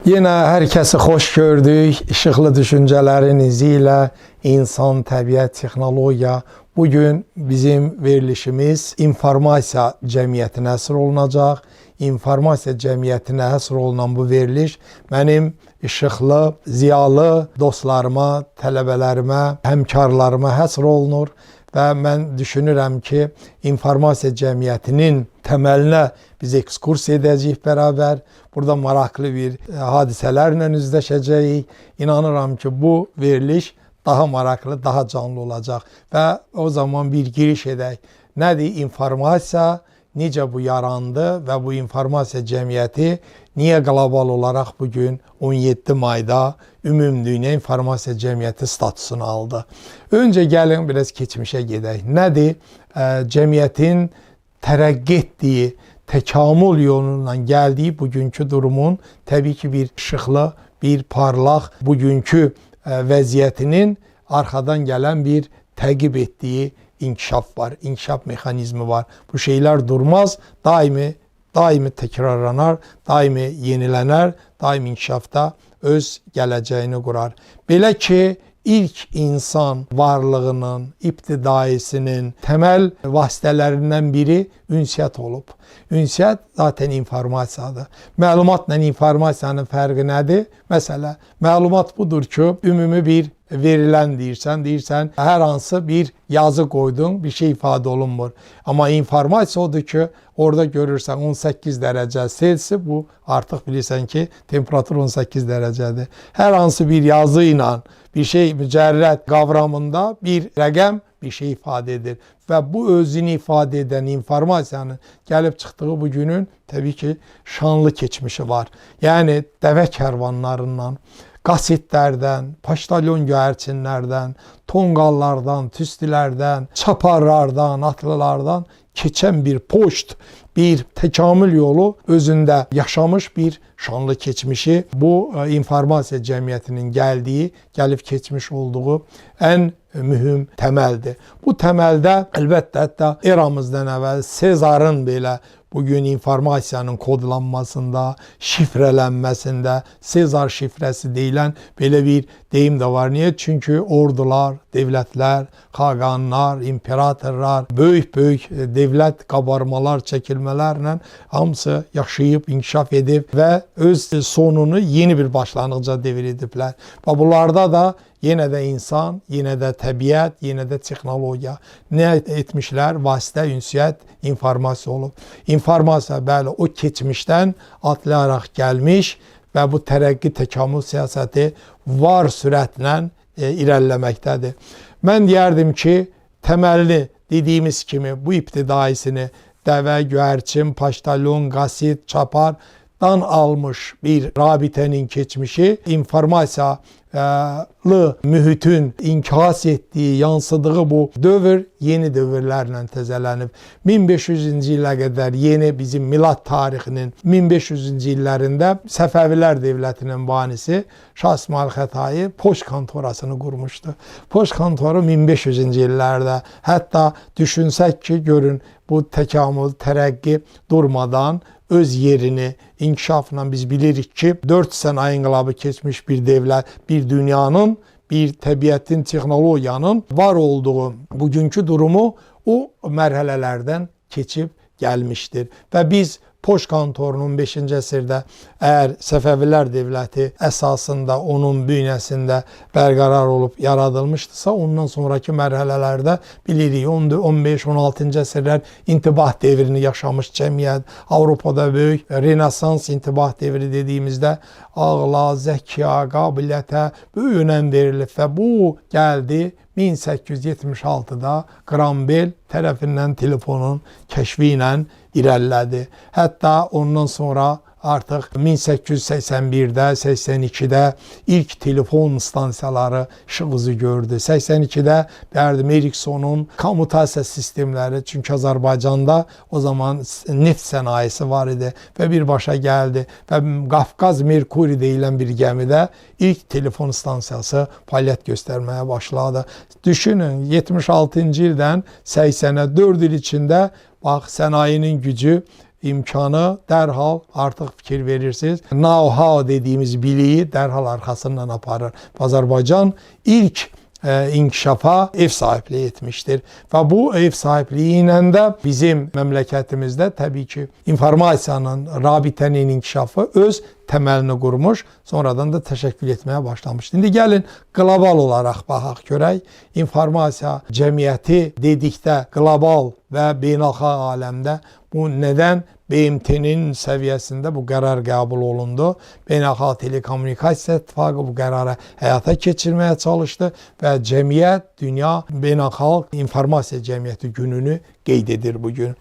Yine herkesi hoş gördük. Işıklı düşüncelerin iziyle insan, tabiat, teknologiya. Bugün bizim verilişimiz informasiya cəmiyyətinə həsr olunacaq. İnformasiya cəmiyyətinə həsr olunan bu veriliş mənim işıqlı, ziyalı dostlarıma, tələbələrimə, həmkarlarıma həsr olunur. Və mən düşünürəm ki, informasiya cəmiyyətinin təməlinə biz ekskurs edəcəyik bərabər. Burada maraqlı bir hadisələrlə üzləşəcəyik. İnanıram ki, bu veriliş daha maraqlı, daha canlı olacaq. Və o zaman bir giriş edək. Nədir informasiya? Necə bu yarandı və bu informasiya cəmiyyəti niyə qlobal olaraq bugün 17 mayda Ümumdünya İnformasiya Cəmiyyəti statusunu aldı? Öncə gəlin biraz keçmişə gedək. Nədir? Cəmiyyətin tərəqqi etdiyi, təkamül yolundan gəldiyi bugünkü durumun təbii ki bir işıqlı, bir parlaq bugünkü vəziyyətinin arxadan gələn bir təqib etdiyi inkişaf var, inkişaf mexanizmi var. Bu şeyler durmaz, daimi tekrarlanar, daimi yenilənər, daimi inkişafda öz gələcəyini qurar. Belə ki, ilk insan varlığının, ibtidaisinin temel vasitələrindən biri ünsiyyət olub. Ünsiyyət zaten informasiyadır. Məlumatla informasiyanın fərqi nədir? Məsələ, məlumat budur ki, ümumi bir verilen deyirsən, hər hansı bir yazı qoydun, bir şey ifadə olunmur. Amma informasiya odur ki, orada görürsən 18 dərəcə Selsi, bu artıq bilirsən ki, temperatur 18 dərəcədir. Hər hansı bir yazı ilə bir şey mücərrəd qavramında bir rəqəm bir şey ifadə edir. Və bu özünü ifadə edən informasiyanın gəlib çıxdığı bugünün təbii ki şanlı keçmişi var. Yəni dəvə kərvanlarından, qasetlərdən, paştalyon göyərçinlərdən, tonqallardan, tüstülərdən, çaparlardan, atlılardan keçən bir poçt, bir təkamül yolu özündə yaşamış bir şanlı keçmişi bu informasiya cəmiyyətinin gəlib keçmiş olduğu ən mühüm təməldir. Bu təməldə əlbəttə hətta eramızdan əvvəl Sezarın belə bugün informasiyanın kodlanmasında, şifrələnməsində Sezar şifrəsi deyilən belə bir deyim də var. Niyə? Çünki ordular, devlətlər, xaqanlar, imperatorlar, böyük devlət qabarmalar, çəkilmələrlə hamısı yaşayıb, inkişaf edib və öz sonunu yeni bir başlanğıca devir ediblər. Və bunlarda da yenə də insan, yenə də təbiət, yenə də texnologiya nə etmişlər? Vasitə, ünsiyyət, informasiya olub. İnformasiya bəli o keçmişdən atlayaraq gəlmiş və bu tərəqqi təkamül siyasəti var sürətlə irəliləməkdədir. Mən deyərdim ki, təməlli dediyimiz kimi bu ibtidaisini dəvə, göyərçin, paştalyon, qaset, çapardan almış bir rabitənin keçmişi informasiyalı mühitin inkas etdiyi, yansıdığı bu dövr yeni dövrlərlə təzələnib. 1500-cü ilə qədər yeni bizim milad tarixinin 1500-cü illərində Səfəvilər dövlətinin banisi Şah İsmayıl Xətai poçt kontorasını qurmuşdu. Poçt kontoru 1500-cü illərdə. Hətta düşünsək ki, görün bu təkamül, tərəqqi durmadan öz yerini, inkişafla biz bilirik ki 4 sənaye inqilabı keçmiş bir devlet, bir dünyanın, bir təbiətin, texnologiyanın var olduğu bugünkü durumu o mərhələlərdən keçib gəlmişdir. Və biz poçt kontorunun 5-ci əsrdə əgər Səfəvilər dövləti əsasında onun bünyəsində bərqərar olub yaradılmışdısa, ondan sonraki mərhələlərdə bilirik 15-16-cı əsrlər intibah devrini yaşamış cəmiyyət, Avropada böyük Renesans intibah devri dediyimizdə ağla, zəkiya, qabiliyyətə böyük önəm verilib və bu gəldi 1876-da Graham Bell tərəfindən telefonun kəşfi ilə irəlilədi. Hətta ondan sonra artıq 1881-də, 82-də ilk telefon stansiyaları işıq üzü gördü. 82-də dərdim Ericssonun kommutasiya sistemləri, çünki Azərbaycanda o zaman neft sənayesi var idi və birbaşa gəldi və Qafqaz Merkuri deyilən bir gəmidə ilk telefon stansiyası fəaliyyət göstərməyə başladı. Düşünün, 76-cı ildən 80-ə 4 il içində bax, sənayinin gücü imkanı dərhal artıq fikir verirsiniz. Know-how dediğimiz biliyi dərhal arxasından aparır. Azərbaycan ilk inkişafa ev sahipliği etmiştir. Və bu ev sahipliği ilə də bizim məmləkətimizdə təbii ki, informasiyanın, rabitənin inkişafı öz təməlini qurmuş, sonradan da təşəkkül etməyə başlamışdı. İndi gəlin qlobal olaraq baxaq görək. İnformasiya cəmiyyəti dedikdə qlobal və beynəlxalq aləmdə bu nədən BMT-nin səviyyəsində bu qərar qəbul olundu. Beynəlxalq Telekommunikasiya İttifaqı bu qərarı həyata keçirməyə çalışdı və cəmiyyət, dünya beynəlxalq informasiya cəmiyyəti gününü qeyd edir bugün.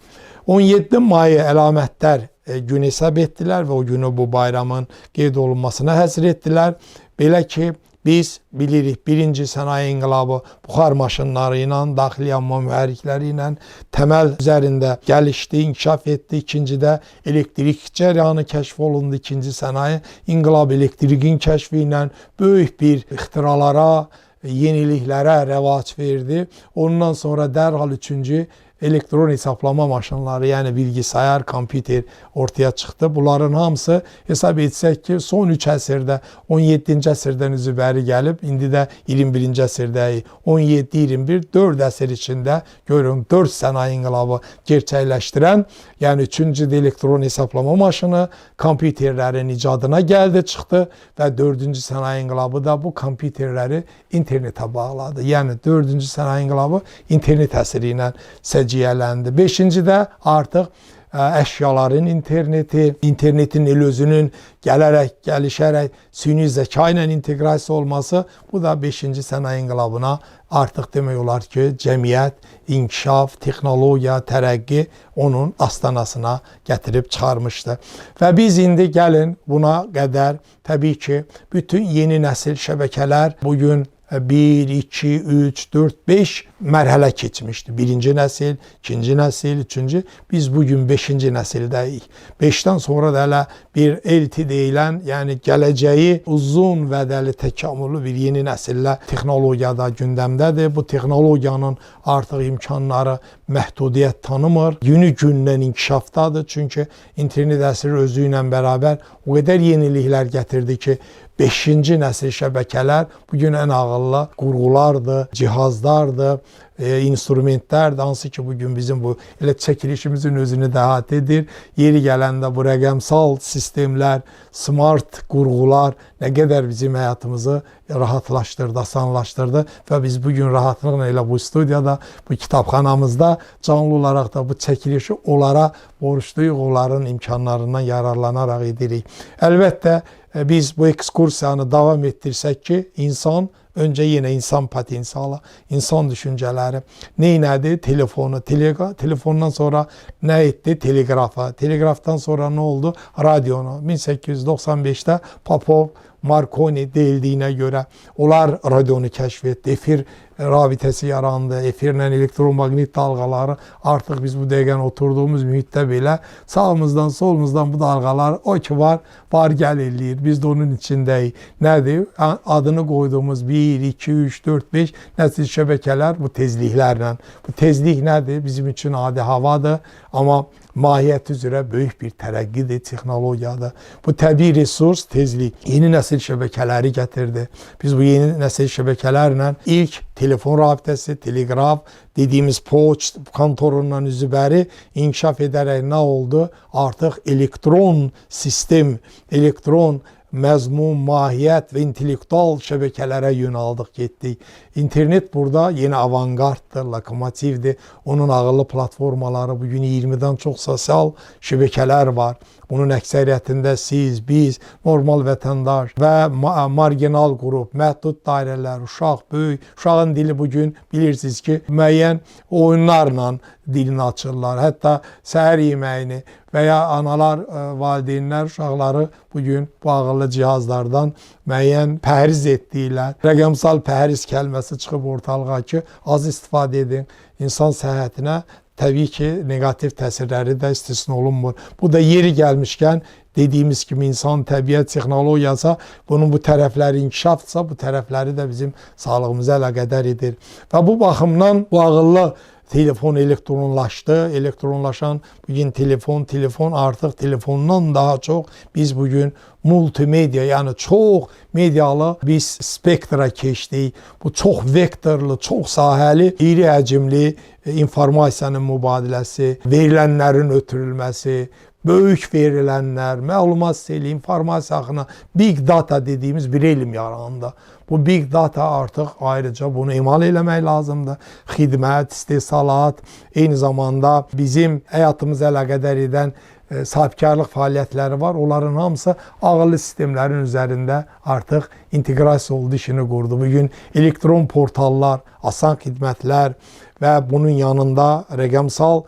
17 mayı əlamətlər gün hesab etdilər və o günü bu bayramın qeyd olunmasına həsr etdilər. Belə ki, biz bilirik, birinci sənaye inqilabı buxar maşınları ilə, daxili yanma mühərrikləri ilə təməl üzərində gəlişdi, inkişaf etdi. İkincidə elektrik cəryanı kəşf olundu. İkinci sənaye inqilab elektrikin kəşfi ilə böyük bir ixtiralara, yeniliklərə rəvac verdi. Ondan sonra dərhal üçüncü elektron hesablama maşınları, yəni bilgisayar, kompüter ortaya çıxdı. Bunların hamısı hesab etsək ki, son 3 əsrdə, 17-ci əsrdən üzübəri gəlib, indi də 21-ci əsrdəyik. 17-21, 4 əsr içində görün, 4 sənaye inqilabı gerçəkləşdirən, yəni 3-cü elektron hesablama maşını kompüterlərin icadına gəldi, çıxdı və 4-cü sənaye inqilabı da bu kompüterləri internetə bağladı. Yəni 4-cü sənaye inqilabı internet əsri ilə səciyyələndi. 5-ci də artıq əşyaların interneti, internetin el özünün gələrək, gəlişərək süni zəka ilə inteqrasiya olması, bu da 5-ci sənaye inqilabına artıq demək olar ki, cəmiyyət, inkişaf, texnologiya, tərəqqi onun astanasına gətirib çıxarmışdı. Və biz indi gəlin buna qədər təbii ki, bütün yeni nəsil şəbəkələr bugün 1, 2, 3, 4, 5 mərhələ keçmişdi. Birinci nəsil, ikinci nəsil, üçüncü. Biz bugün 5-ci nəsildəyik. 5-dən sonra da hələ bir LT deyilən, yəni gələcəyi uzun vədəli təkamülü bir yeni nəsillə texnologiyada gündəmdədir. Bu texnologiyanın artıq imkanları məhdudiyyət tanımır. Günü-gündən inkişafdadır. Çünki internet əsri özü ilə bərabər o qədər yeniliklər gətirdi ki, 5-ci nəsil şəbəkələr bugün ən ağıllı qurğulardır, cihazlardır, instrumentlərdir, hansı ki bugün bizim bu elə çəkilişimizin özünü də əhatə edir. Yeri gələndə bu rəqəmsal sistemlər, smart qurğular nə qədər bizim həyatımızı rahatlaşdırdı, asanlaşdırdı və biz bugün rahatlıqla elə bu studiyada, bu kitabxanamızda canlı olaraq da bu çəkilişi onlara borçluyuq, onların imkanlarından yararlanaraq edirik. Əlbəttə, biz bu ekskursiyanı davam etdirsək ki, insan, öncə yenə insan potensialı, insan düşüncələri neynədir? Telefonu, telefondan sonra nə etdi? Teleqrafı, teleqrafdan sonra nə oldu? Radionu. 1895-də Popov, Marconi deyildiyinə görə onlar radionu kəşf etdi. Efir rabitəsi yarandı. Efirlə elektromaqnit dalğaları artıq biz bu dəqiqən oturduğumuz mühitdə belə sağımızdan, solumuzdan bu dalğalar o ki var gəl eləyir. Biz də onun içindəyik. Nədir? Adını qoyduğumuz 1, 2, 3, 4, 5 nəsil şəbəkələr bu tezliklərlə. Bu tezlik nədir? Bizim üçün adi havadır. Amma mahiyyət üzrə böyük bir tərəqqidir, texnologiyadır. Bu təbii resurs, tezlik, yeni nəsil şəbəkələri gətirdi. Biz bu yeni nəsil şəbəkələrlə ilk telefon rabitəsi, teleqraf, dediyimiz poçt kontorundan üzübəri inkişaf edərək nə oldu? Artıq elektron sistem, elektron məzmun, mahiyyət və intellektual şəbəkələrə yönəldik, getdik. İnternet burada yeni avangarddır, lokomotivdir. Onun ağıllı platformaları, bugün 20-dən çox sosial şəbəkələr var. Bunun əksəriyyətində siz, biz, normal vətəndaş və marginal qrup, məhdud dairələr, uşaq, böyük. Uşağın dili bugün bilirsiniz ki, müəyyən oyunlarla dilini açırlar. Hətta səhər yeməyini və ya analar, valideynlər uşaqları bugün bu ağıllı cihazlardan müəyyən pəhriz etdilər. Rəqəmsal pəhriz kəlməsi çıxıb ortalığa ki, az istifadə edin. İnsan səhhətinə təbii ki, negativ təsirləri də istisna olunmur. Bu da yeri gəlmişkən dediyimiz kimi insan, təbiət, texnologiyasa, bunun bu tərəfləri inkişafdırsa, bu tərəfləri də bizim sağlığımıza əlaqədar edir. Və bu baxımdan bu ağıllı telefon elektronlaşdı. Elektronlaşan bugün telefon artıq telefondan daha çox biz bugün multimedya, yəni çox medialı biz spektra keçdik. Bu çox vektorlu, çox sahəli, iri həcmli informasiyanın mübadiləsi, verilənlərin ötürülməsi, böyük verilənlər, məlumat seli, informasiya axını, big data dediyimiz bir elm yarandı. Bu big data artıq ayrıca bunu emal eləmək lazımdır. Xidmət, istehsalat, eyni zamanda bizim həyatımızı əlaqədar edən sahibkarlıq fəaliyyətləri var. Onların hamısı ağıllı sistemlərin üzərində artıq inteqrasiya oldu, işini qurdu. Bugün elektron portallar, asan xidmətlər və bunun yanında rəqəmsal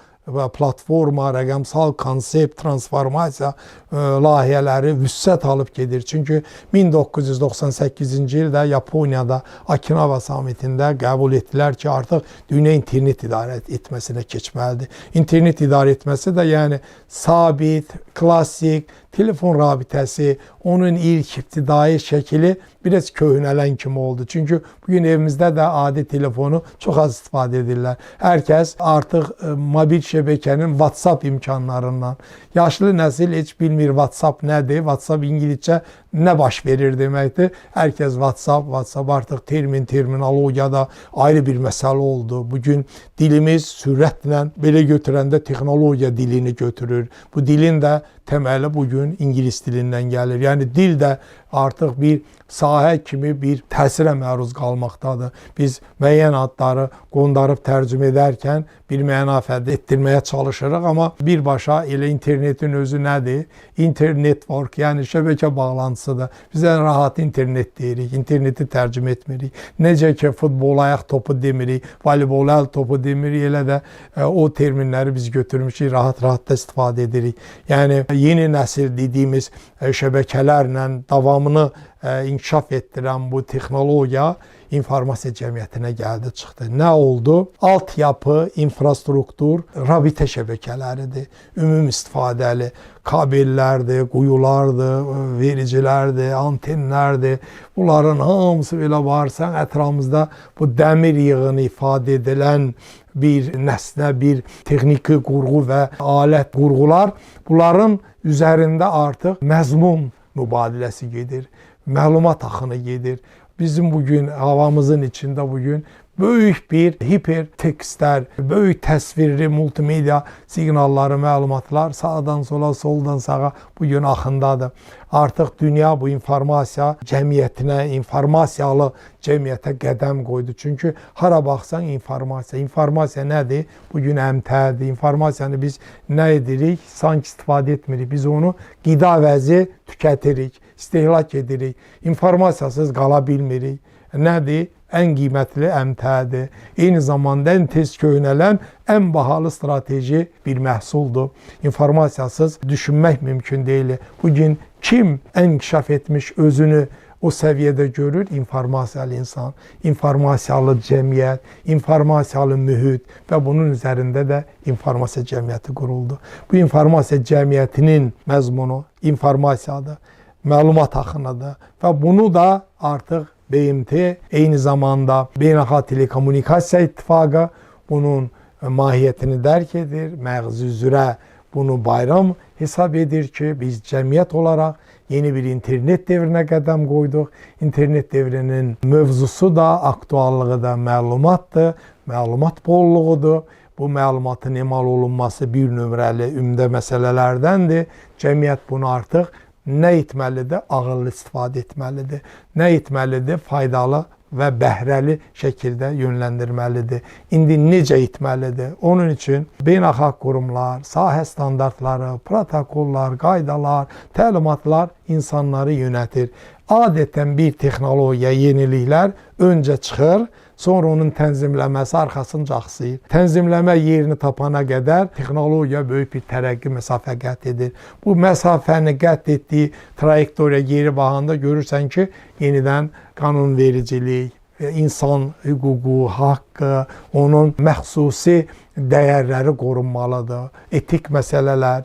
platforma, rəqəmsal konsept, transformasiya layihələri vüsət alıb gedir. Çünki 1998-ci ildə Yaponiyada Okinawa samitində qəbul etdilər ki, artıq dünya internet idarə etməsinə keçməlidir. İnternet idarə etməsi də yəni sabit, klassik, telefon rabitəsi, onun ilk ibtidai şəkili biraz köhnələn kimi oldu. Çünki bugün evimizdə də adi telefonu çox az istifadə edirlər. Hər kəs artıq mobil şəbəkənin WhatsApp imkanlarından. Yaşlı nəsil heç bilmir WhatsApp nədir, WhatsApp İngilizcə nə baş verir deməkdir. Hər kəs WhatsApp artıq terminologiyada ayrı bir məsələ oldu. Bugün dilimiz sürətlə belə götürəndə texnologiya dilini götürür. Bu dilin də təməli bugün İngilis dilindən gəlir. Yəni dil də artıq bir sahə kimi bir təsirə məruz qalmaqdadır. Biz müəyyən adları qondarıb tərcümə edərkən bir məna əldə etdirməyə çalışırıq, amma birbaşa elə internetin özü nədir? Network, yəni şəbəkə bağlantısıdır. Biz ən rahat internet deyirik, interneti tərcümə etmirik. Necə ki futbol ayaq topu demirik, voleybol əl topu demirik, elə də o terminləri biz götürmüşük, rahat-rahat da istifadə edirik. Yəni yeni nəsil dediyimiz şəbəkələrlə davamını inkişaf etdirən bu texnologiya informasiya cəmiyyətinə gəldi, çıxdı. Nə oldu? Altyapı, infrastruktur, rabitə şəbəkələridir. Ümum istifadəli kabellərdir, quyulardır, vericilərdir, antenlərdir. Bunların hamısı belə varsa, ətrafımızda bu dəmir yığını ifadə edilən bir nəsnə, bir texniki qurğu və alət qurğular, bunların üzərində artıq məzmun mübadiləsi gedir, məlumat axını gedir. Bizim bugün havamızın içində bugün böyük bir hipertekstlər, böyük təsvirli multimedya siqnalları, məlumatlar sağdan sola, soldan sağa bugün axındadır. Artıq dünya bu informasiya cəmiyyətinə, informasiyalı cəmiyyətə qədəm qoydu. Çünki hara baxsan informasiya. İnformasiya nədir? Bugün əmtədir. İnformasiyanı biz nə edirik? Sanki istifadə etmirik. Biz onu qida vəzi tükətirik, istehlak edirik. İnformasiyasız qala bilmirik. Nədir? Ən qiymətli əmtədir. Eyni zamanda ən tez köhnələn, ən bahalı strateji bir məhsuldur. İnformasiyasız düşünmək mümkün deyil. Bugün kim ən inkişaf etmiş özünü o səviyyədə görür? İnformasiyalı insan, informasiyalı cəmiyyət, informasiyalı mühit və bunun üzərində də informasiya cəmiyyəti quruldu. Bu informasiya cəmiyyətinin məzmunu informasiyadır, məlumat axınıdır və bunu da artıq BMT, eyni zamanda Beynəlxalq Telekommunikasiya İttifaqı bunun mahiyyətini dərk edir, məğzi üzrə bunu bayram hesab edir ki, biz cəmiyyət olaraq yeni bir internet devrinə qədəm qoyduq. İnternet devrinin mövzusu da, aktuallığı da məlumatdır, məlumat bolluğudur. Bu məlumatın emal olunması bir nömrəli ümdə məsələlərdəndir. Cəmiyyət bunu artıq nə etməlidir? Ağıllı istifadə etməlidir. Nə etməlidir? Faydalı və bəhrəli şəkildə yönləndirməlidir. İndi necə etməlidir? Onun üçün beynəlxalq qurumlar, sahə standartları, protokollar, qaydalar, təlimatlar insanları yönətir. Adətən bir texnologiya, yeniliklər öncə çıxır, sonra onun tənzimləməsi arxasınca axsıyır. Tənzimləmə yerini tapana qədər texnologiya böyük bir tərəqqi məsafə qət edir. Bu məsafəni qət etdiyi trayektoriya geri baxanda görürsən ki, yenidən qanunvericilik, insan hüququ, haqqı, onun məxsusi dəyərləri qorunmalıdır. Etik məsələlər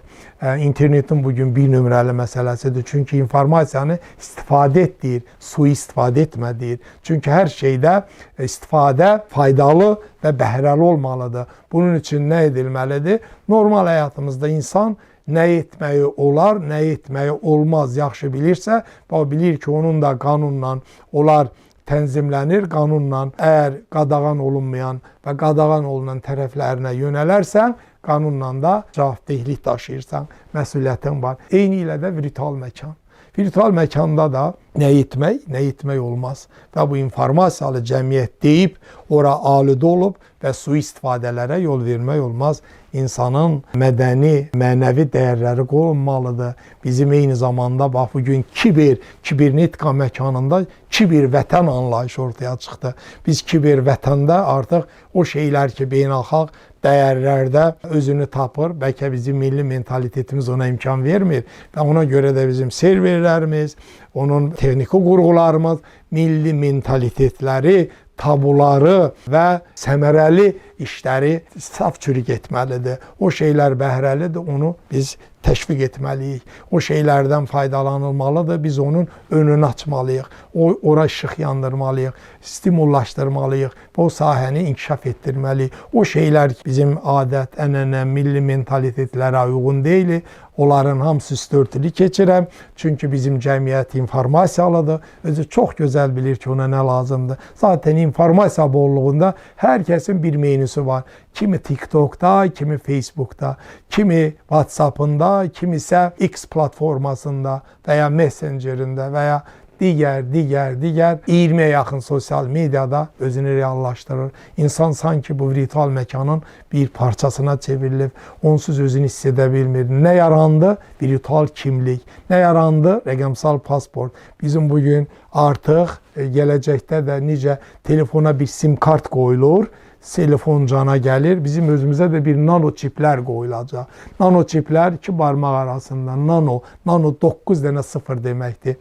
internetin bugün bir nömrəli məsələsidir. Çünki informasiyanı istifadə etdir, sui-istifadə etmədir. Çünki hər şeydə istifadə faydalı və bəhrəli olmalıdır. Bunun üçün nə edilməlidir? Normal həyatımızda insan nə etməyi olar, nə etməyi olmaz yaxşı bilirsə, o bilir ki, onun da qanunla onlar tənzimlənir, qanunla əgər qadağan olunmayan və qadağan olunan tərəflərinə yönələrsən, qanunla da cavabdehlik daşıyırsan, məsuliyyətin var. Eyni ilə də virtual məkan. Virtual məkanda da nə etmək olmaz. Və bu informasiyalı cəmiyyət deyib, ora aludə olub və sui-istifadələrə yol vermək olmaz. İnsanın mədəni, mənəvi dəyərləri qorunmalıdır. Bizim eyni zamanda bax, bugün kibernetika məkanında kiber-vətən anlayışı ortaya çıxdı. Biz kiber-vətəndə artıq o şeylər ki, beynəlxalq dəyərlərdə özünü tapır. Bəlkə bizim milli mentalitetimiz ona imkan vermir və ona görə də bizim serverlərimiz, onun texniki qurğularımız, milli mentalitetləri, tabuları və səmərəli işləri saf çürük etməlidir. O şeylər bəhrəlidir, onu biz təşviq etməliyik. O şeylərdən faydalanılmalıdır, biz onun önünü açmalıyıq. Ora işıq yandırmalıyıq, stimullaşdırmalıyıq və o sahəni inkişaf etdirməliyik. O şeylər bizim adət, ənənə, milli mentalitetlərə uyğun deyil. Onların hamısı üstörtülü keçirəm. Çünki bizim cəmiyyət informasiyalıdır. Özü çox gözəl bilir ki, ona nə lazımdır. Zaten informasiya bolluğunda hər kəsin bir menüsü var. Kimi TikTok'da, kimi Facebook'da, kimi WhatsApp'ında, kimi isə X platformasında və ya Messenger'ında və ya digər 20'ye yaxın sosial mediada özünü reallaşdırır. İnsan sanki bu virtual məkanın bir parçasına çevrilib, onsuz özünü hiss edə bilmir. Nə yarandı? Virtual kimlik. Nə yarandı? Rəqəmsal pasport. Bizim bugün artıq gələcəkdə də necə telefona bir sim kart qoyulur, telefon cana gəlir, bizim özümüzə də bir nano çiplər qoyulacaq. Nano çiplər iki barmaq arasında, nano 9 dənə 0 deməkdir.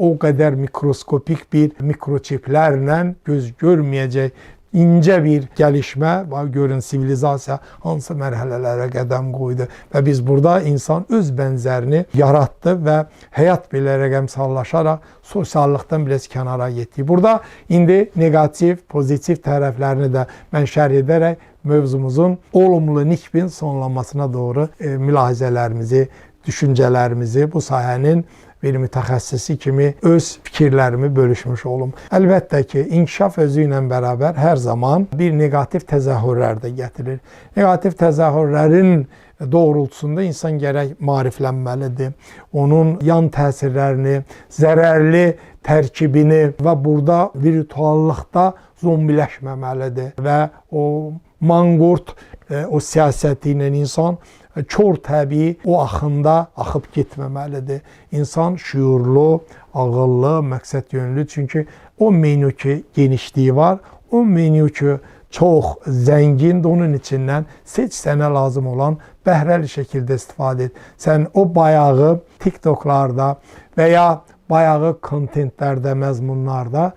O qədər mikroskopik bir mikroçiplərlə göz görməyəcək incə bir gəlişmə, görün sivilizasiya hansı mərhələlərə qədəm qoydu və biz burada insan öz bənzərini yaratdı və həyat belə rəqəmsallaşaraq sosiallıqdan biraz kənara getdi. Burada indi negativ, pozitiv tərəflərini də mən şərh edərək mövzumuzun olumlu nikbin sonlanmasına doğru mülahizələrimizi, düşüncələrimizi bu sahənin bir mütəxəssisi kimi öz fikirlərimi bölüşmüş olum. Əlbəttə ki, inkişaf özü ilə bərabər hər zaman bir negativ təzahürlər də gətirir. Negativ təzahürlərin doğrultusunda insan gərək maariflənməlidir. Onun yan təsirlərini, zərərli tərkibini və burada virtuallıqda zombiləşməməlidir və o manqurt, o siyasəti ilə insan kör təbii o axında axıb getməməlidir. İnsan şüurlu, ağıllı, məqsəd yönlü. Çünki o menü ki genişliyi var, o menü ki çox zəngindir. Onun içindən seç sənə lazım olan bəhrəli şəkildə istifadə et. Sən o bayağı TikTok'larda və ya bayağı kontentlərdə, məzmunlarda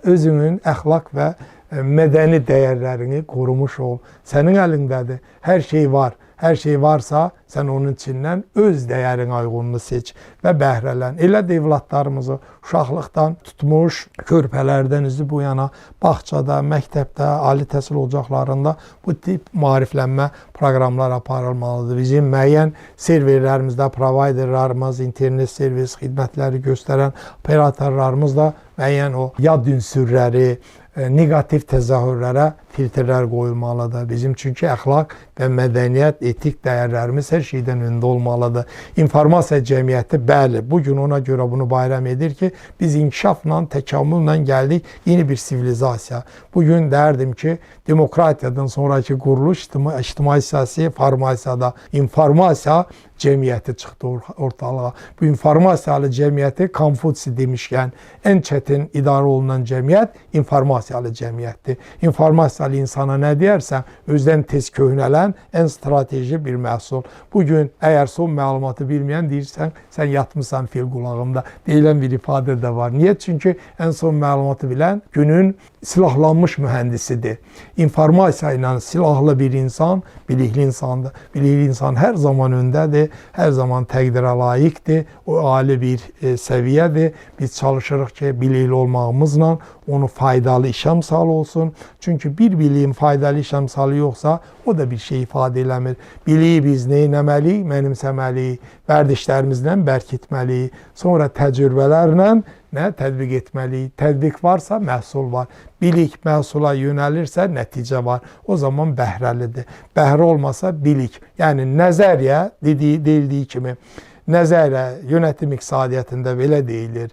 özünün əxlaq və mədəni dəyərlərini qorumuş ol. Sənin əlindədir. Hər şey var. Hər şey varsa, sən onun içindən öz dəyərin uyğununu seç və bəhrələn. Elə də evladlarımızı uşaqlıqdan tutmuş, körpələrdən üzü bu yana, bağçada, məktəbdə, ali təhsil ocaqlarında bu tip maariflənmə proqramlar aparılmalıdır. Bizim müəyyən serverlərimizdə provayderlarımız, internet servis xidmətləri göstərən operatorlarımız da müəyyən o yad ünsürləri, negativ təzahürlərə filtrlər qoyulmalıdır. Bizim çünki əxlaq və mədəniyyət, etik dəyərlərimiz hər şeydən öndə olmalıdır. İnformasiya cəmiyyəti, bəli, bugün ona görə bunu bayram edir ki, biz inkişafla, təkamülla gəldik yeni bir sivilizasiya. Bugün dərdim ki, demokratiyadan sonraki quruluş ictimai siyasi formasiyada informasiya cemiyeti çıktı ortalığa. Bu informasiyalı cemiyeti Konfutsi demişken en çetin idare olunan cemiyet informasiyalı cemiyettir. İnformasiyalı insana ne dersen özden tez köhnelen en strateji bir məhsul. Bugün eğer son məlumatı bilmeyen deyirsən, sen yatmışsan fil qulağında deyilen bir ifade de var. Niye? Çünkü en son məlumatı bilen günün silahlanmış mühendisidir. İnformasiya ile silahlı bir insan, bilikli insandır. Bilikli insan her zaman öndedir, her zaman təqdirə layıqdır. O ali bir seviyedir. Biz çalışırıq ki, bilikli olmağımızla onu faydalı iş əmsalı olsun. Çünkü bir biliyin faydalı iş əmsalı yoxsa o da bir şey ifade eləmir. Biliyi biz neynəməliyik? Mənimsəməliyik. Vərdişlərimizlə bərkitməliyik. Sonra təcrübələrlə tətbiq etməliyik. Tətbiq varsa məhsul var. Bilik məhsula yönəlirsə nəticə var. O zaman bəhrəlidir. Bəhrə olmasa bilik. Yəni nəzəriyyə deyildiyi kimi, nəzəriyyə yönetim iqtisadiyyatında belə deyilir.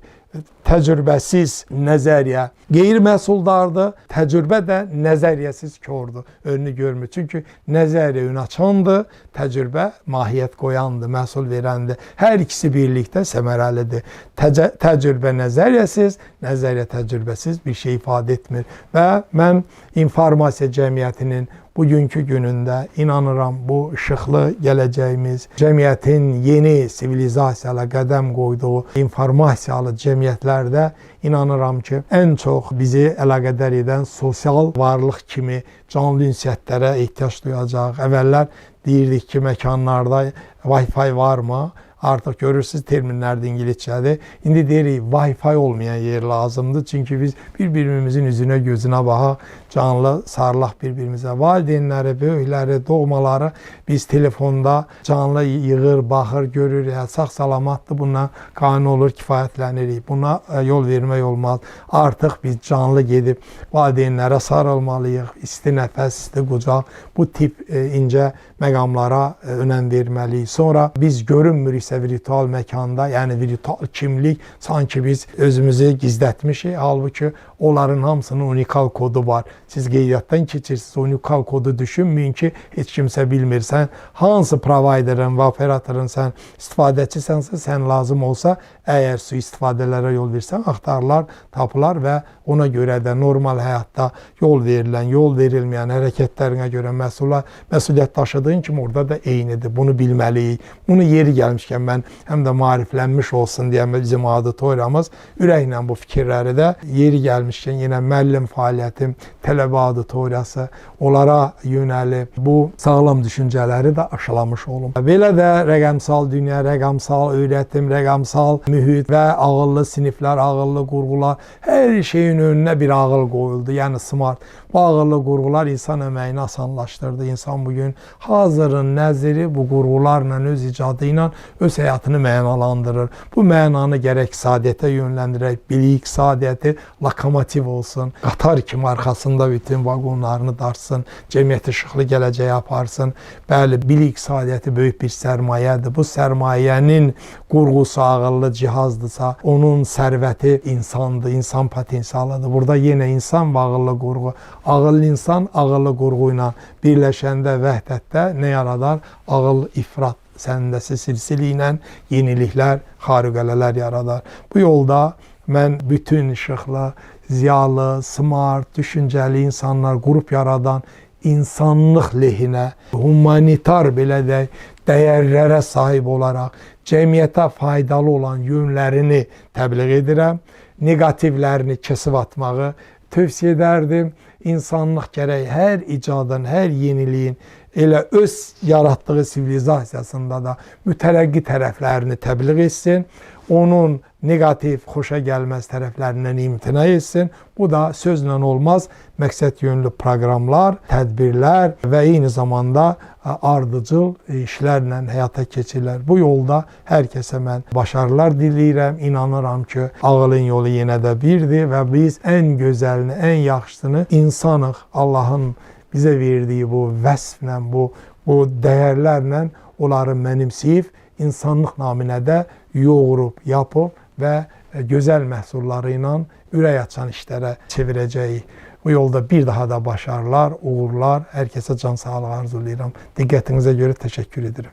Təcrübəsiz nəzəriyyə qeyri-məhsuldardır. Təcrübə də nəzəriyyəsiz kördür. Önünü görmür. Çünki nəzəriyyə ön açandır, təcrübə mahiyyət qoyandır, məhsul verəndir. Hər ikisi birlikdə səmərəlidir. Təcrübə nəzəriyyəsiz, nəzəriyyə təcrübəsiz bir şey ifadə etmir. Və mən informasiya cəmiyyətinin bugünkü günündə inanıram bu işıqlı gələcəyimiz, cəmiyyətin yeni sivilizasiyayla qədəm qoyduğu informasiyalı cəmiyyətlərdə inanıram ki, ən çox bizi əlaqədar edən sosial varlıq kimi canlı ünsiyyətlərə ehtiyac duyacaq. Əvvəllər deyirdik ki, məkanlarda Wi-Fi varmı? Artıq görürsünüz terminlərdə İngilizcədir. İndi deyirik Wi-Fi olmayan yer lazımdır. Çünki biz bir-birimizin üzünə, gözünə baxaq, canlı sarılaq bir-birimizə. Valideynləri, böyükləri, doğmaları biz telefonda canlı yığır, baxır, görür. Sağ-salamatdır, buna qane olur, kifayətlənirik. Buna yol vermək olmaz. Artıq biz canlı gedib valideynlərə sarılmalıyıq. İsti nəfəs, isti qucaq. Bu tip incə məqamlara önəm verməliyik. Sonra biz görünmürük virtual məkanda, yəni virtual kimlik, sanki biz özümüzü gizlətmişik. Halbuki onların hamısının unikal kodu var. Siz qeydiyyatdan keçirsiniz, unikal kodu düşünməyin ki, heç kimsə bilmir. Sən hansı providerin və operatorun sən istifadəçisənsə, sən lazım olsa, əgər su istifadələrə yol versən, axtarılar, tapılar və ona görə də normal həyatda yol verilən, yol verilməyən hərəkətlərinə görə məsuliyyət daşıdığın kimi orada da eynidir. Bunu bilməliyik. Bunu yeri gəlmişkən mən həm də maariflənmiş olsun deyə bizim auditoriyamız ürəklə bu fikirləri də yeri gəlmişkən yenə müəllim fəaliyyətim, tələbə auditoriyası onlara yönəlib bu sağlam düşüncələri də aşılamış olum. Belə də rəqəmsal dünya, rəqəmsal öyrətim, rəqəmsal mühit və ağıllı siniflər, ağıllı qurğular, hər şeyin önünə bir ağıl qoyuldu. Yəni smart. Bu ağıllı qurğular insan əməyini asanlaşdırdı. İnsan bugün hazırın nəziri bu qurğularla, öz icadı ilə öz həyatını mənalandırır. Bu mənanı gərək iqtisadiyyata yönləndirək, bilik iqtisadiyyatı lokomotiv olsun, qatar kimi arxasında bütün vaqonlarını darsın, cəmiyyət işıqlı gələcəyə aparsın. Bəli, bilik iqtisadiyyatı böyük bir sərmayədir. Bu sərmayənin qurğusu ağıllı cihazdırsa, onun sərvəti insandır, insan potensialıdır. Burada yenə insan və ağıllı qurğu. Ağıllı insan ağıllı qurğu ilə birləşəndə, vəhdətdə nə yaradar? Ağıl ifrat səndəsi silsili ilə yeniliklər, xariqələr yaradar. Bu yolda mən bütün işıqlı, ziyalı, smart, düşüncəli insanlar, qrup yaradan, insanlıq lehinə, humanitar belə deyək, dəyərlərə sahib olaraq cəmiyyətə faydalı olan yönlərini təbliğ edirəm. Negativlərini kesib atmağı tövsiyə edərdim. İnsanlıq gərək hər icadın, hər yeniliyin elə öz yaratdığı sivilizasiyasında da mütərəqqi tərəflərini təbliğ etsin. Onun negativ, xoşa gəlməz tərəflərindən imtina etsin. Bu da sözlə olmaz, məqsəd yönlü proqramlar, tədbirlər və eyni zamanda ardıcıl işlərlə həyata keçirilər. Bu yolda hər kəsə mən başarılar diləyirəm. İnanıram ki, ağılın yolu yenə də birdir və biz ən gözəlini, ən yaxşısını insanıq. Allahın bizə verdiyi bu vəsflə, bu dəyərlərlə onları mənimsəyib, insanlıq naminə də yoğurub, yapıb və gözəl məhsulları ilə ürək açan işlərə çevirəcəyik. Bu yolda bir daha da başarılar, uğurlar, hər kəsə can sağlığı arzulayıram. Diqqətinizə görə təşəkkür edirəm.